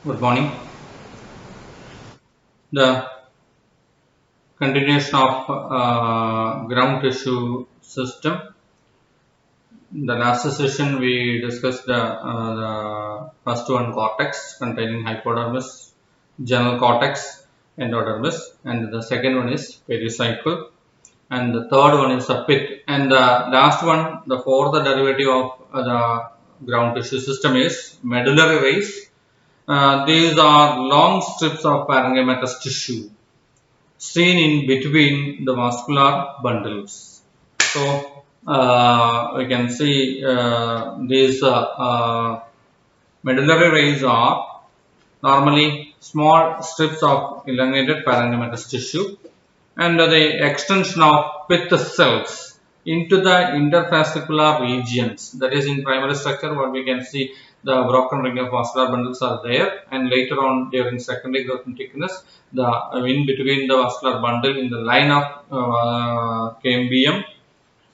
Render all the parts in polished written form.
Good morning. The continuation of ground tissue system. The last session we discussed the first one, cortex, containing hypodermis, general cortex, endodermis, and the second one is pericycle, and the third one is the pith, and the last one, the fourth derivative of the ground tissue system is medullary rays. These are long strips of parenchymatous tissue seen in between the muscular bundles. So we can see these medullary rays are normally small strips of elongated parenchymatous tissue, and the extension of pith cells into the interfascicular regions. That is, in primary structure, what we can see, the broken ring of vascular bundles are there, and later on during secondary growth and thickness, the in between the vascular bundle in the line of cambium,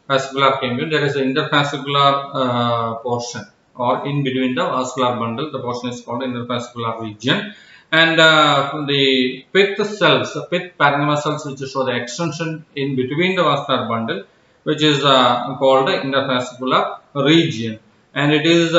vascular cambium, there is an interfascicular portion, or in between the vascular bundle, the portion is called interfascicular region. And the pith cells, the pith parenchyma cells, which show the extension in between the vascular bundle, which is called the interfascicular region, and it is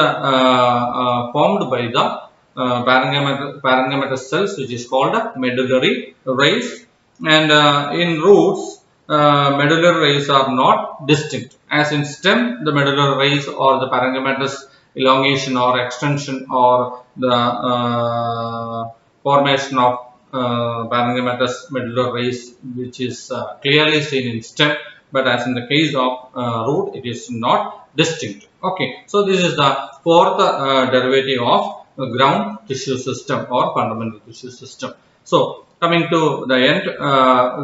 formed by the parenchymatous cells, which is called medullary rays. And in roots, medullary rays are not distinct. As in stem, the medullary rays or the parenchymatous elongation or extension or the formation of parenchymatous medullary rays, which is clearly seen in stem, but as in the case of root, it is not distinct. Okay, so this is the fourth derivative of ground tissue system or fundamental tissue system. So coming to the end,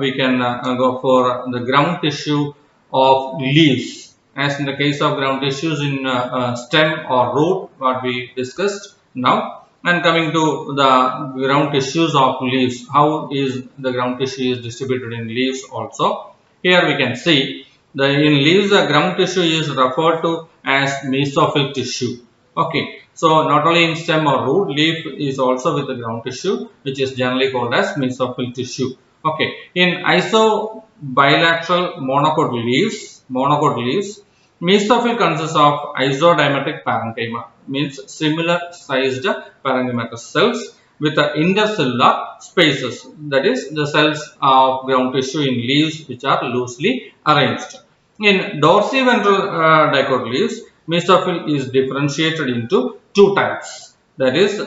we can go for the ground tissue of leaves. As in the case of ground tissues in stem or root, what we discussed now. And coming to the ground tissues of leaves, how is the ground tissue is distributed in leaves also. Here we can see the in leaves the ground tissue is referred to as mesophyll tissue. Okay, so not only in stem or root, leaf is also with the ground tissue, which is generally called as mesophyll tissue. Okay, in isobilateral monocot leaves, mesophyll consists of isodimertic parenchyma, means similar sized parenchymatous cells with the intercellular spaces, that is the cells of ground tissue in leaves which are loosely arranged. In dorsiventral dicot leaves, mesophyll is differentiated into two types, that is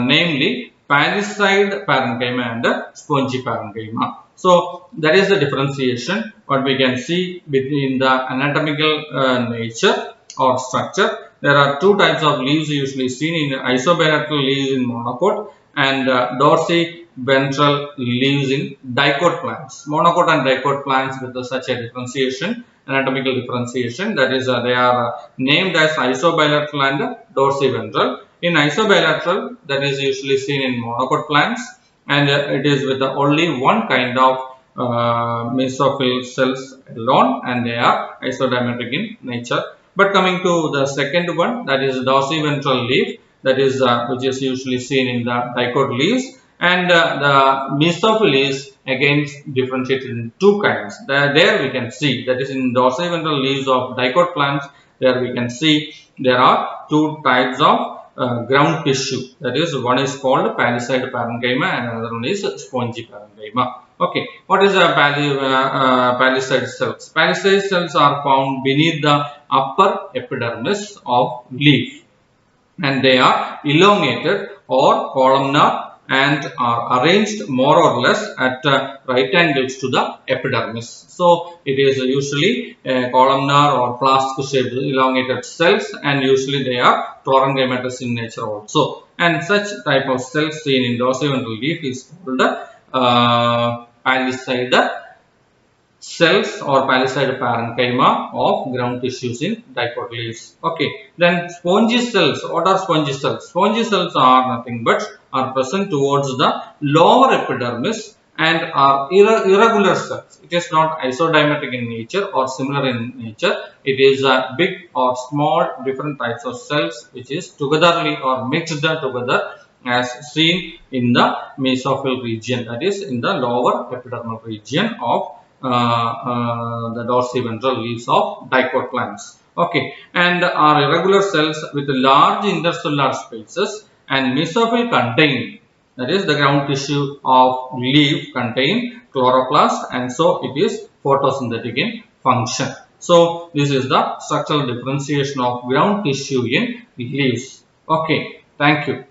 namely palisade parenchyma and spongy parenchyma. So that is the differentiation what we can see between the anatomical nature or structure. There are two types of leaves usually seen in isobilateral leaves in monocot and dorsiventral leaves in dicot plants. Monocot and dicot plants with such a differentiation, anatomical differentiation, that is they are named as isobilateral and dorsiventral. In isobilateral, that is usually seen in monocot plants, and it is with only one kind of mesophyll cells alone, and they are isodimertic in nature. But coming to the second one, that is dorsiventral leaf, that is which is usually seen in the dicot leaves, and the mesophyll is again differentiated in two kinds. There we can see, that is in dorsiventral leaves of dicot plants, there we can see there are two types of ground tissue, that is one is called palisade parenchyma and another one is spongy parenchyma. Okay, what is a palisade cells? Palisade cells are found beneath the upper epidermis of leaf, and they are elongated or columnar and are arranged more or less at right angles to the epidermis. So it is usually columnar or flask shaped elongated cells, and usually they are parenchymatous in nature also. And such type of cells seen in dorsiventral leaf is called palisade cells or palisade parenchyma of ground tissues in dicot leaves. Okay, then spongy cells. What are spongy cells? Spongy cells are nothing but are present towards the lower epidermis and are irregular cells. It is not isodimertic in nature or similar in nature. It is big or small different types of cells which is togetherly or mixed together as seen in the mesophyll region, that is in the lower epidermal region of the dorsiventral leaves of dicot plants. Okay, and are irregular cells with large intercellular spaces, and mesophyll contain, that is the ground tissue of leaf contain chloroplast, and so it is photosynthetic in function. So this is the structural differentiation of ground tissue in leaves. Okay, thank you.